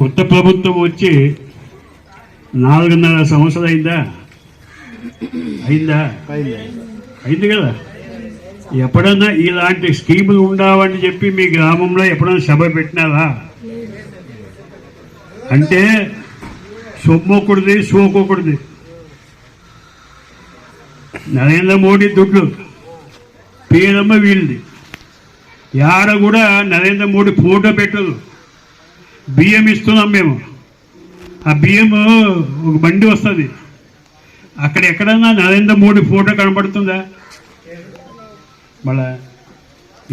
కొత్త ప్రభుత్వం వచ్చి 4.5 సంవత్సరాలు అయింది కదా. ఎప్పుడన్నా ఇలాంటి స్కీములు ఉండవని చెప్పి మీ గ్రామంలో ఎప్పుడన్నా సభ పెట్టినారా? అంటే సొమ్మొకూడదు, సోకొకూడదు. నరేంద్ర మోడీ దుడ్లు పేరమ్మ వీళ్ళది. యాడ కూడా నరేంద్ర మోడీ ఫోటో పెట్టదు. బియ్యం ఇస్తున్నాం మేము. ఆ బియ్యం ఒక బండి వస్తుంది, అక్కడ ఎక్కడన్నా నరేంద్ర మోడీ ఫోటో కనబడుతుందా? మళ్ళా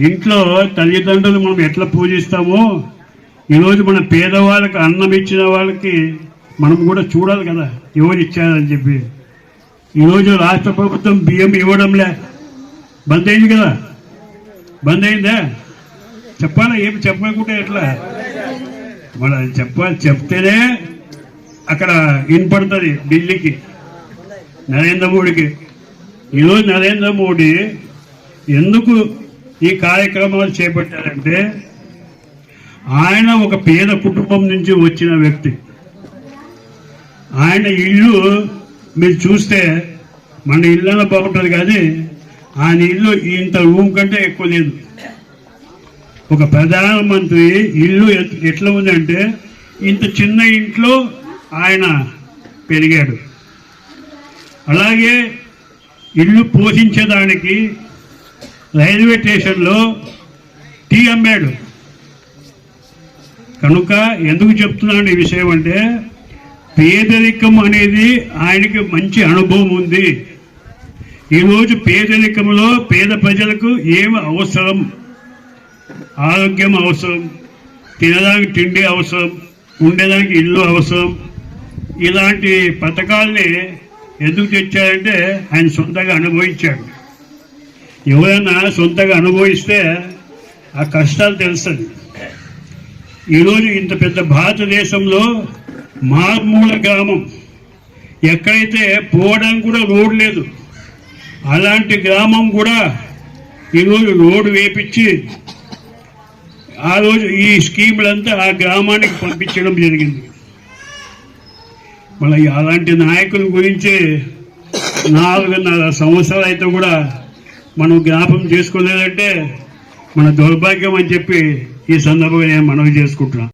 ఇంట్లో తల్లిదండ్రులు మనం ఎట్లా పూజిస్తామో ఈరోజు మన పేదవాళ్ళకి అన్నం ఇచ్చిన వాళ్ళకి మనం కూడా చూడాలి కదా, ఎవరు ఇచ్చారని చెప్పి. ఈరోజు రాష్ట్ర ప్రభుత్వం బియ్యం ఇవ్వడంలే, బంద్ అయింది కదా. బంద్ అయిందా? చెప్పాలా? ఏమి చెప్పకుంటే ఎట్లా? మన చెప్పాలి, చెప్తేనే అక్కడ వినపడుతుంది ఢిల్లీకి, నరేంద్ర మోడీకి. ఈరోజు నరేంద్ర మోడీ ఎందుకు ఈ కార్యక్రమాలు చేపట్టారంటే ఆయన ఒక పేద కుటుంబం నుంచి వచ్చిన వ్యక్తి. ఆయన ఇల్లు మీరు చూస్తే మన ఇళ్ళలో బాగుంటుంది, కానీ ఆయన ఇల్లు ఇంత రూమ్ కంటే ఎక్కువ లేదు. ఒక ప్రధానమంత్రి ఇల్లు ఎట్లా ఉందంటే ఇంత చిన్న ఇంట్లో ఆయన పెరిగాడు. అలాగే ఇల్లు పోషించేదానికి రైల్వే స్టేషన్లో టీ అమ్మాడు. కనుక ఎందుకు చెప్తున్నాను ఈ విషయం అంటే పేదరికం అనేది ఆయనకి మంచి అనుభవం ఉంది. ఈరోజు పేదరికంలో పేద ప్రజలకు ఏమి అవసరం? ఆరోగ్యం అవసరం, తినడానికి తిండి అవసరం, ఉండేదానికి ఇల్లు అవసరం. ఇలాంటి పథకాల్ని ఎందుకు తెచ్చారంటే ఆయన సొంతంగా అనుభవించాడు. ఎవరైనా సొంతంగా అనుభవిస్తే ఆ కష్టాలు తెలుస్తుంది. ఈరోజు ఇంత పెద్ద భారతదేశంలో మారుమూల గ్రామం, ఎక్కడైతే పోవడానికి కూడా రోడ్ లేదు, అలాంటి గ్రామం కూడా ఈరోజు రోడ్డు వేపించి ఆ రోజు ఈ స్కీములంతా ఆ గ్రామానికి పంపించడం జరిగింది. మళ్ళీ అలాంటి నాయకుల గురించి 4.5 సంవత్సరాలు అయితే కూడా మనం జ్ఞాపకం చేసుకోలేదంటే మన దౌర్భాగ్యం అని చెప్పి ఈ సందర్భంగా నేను మనవి చేసుకుంటున్నాను.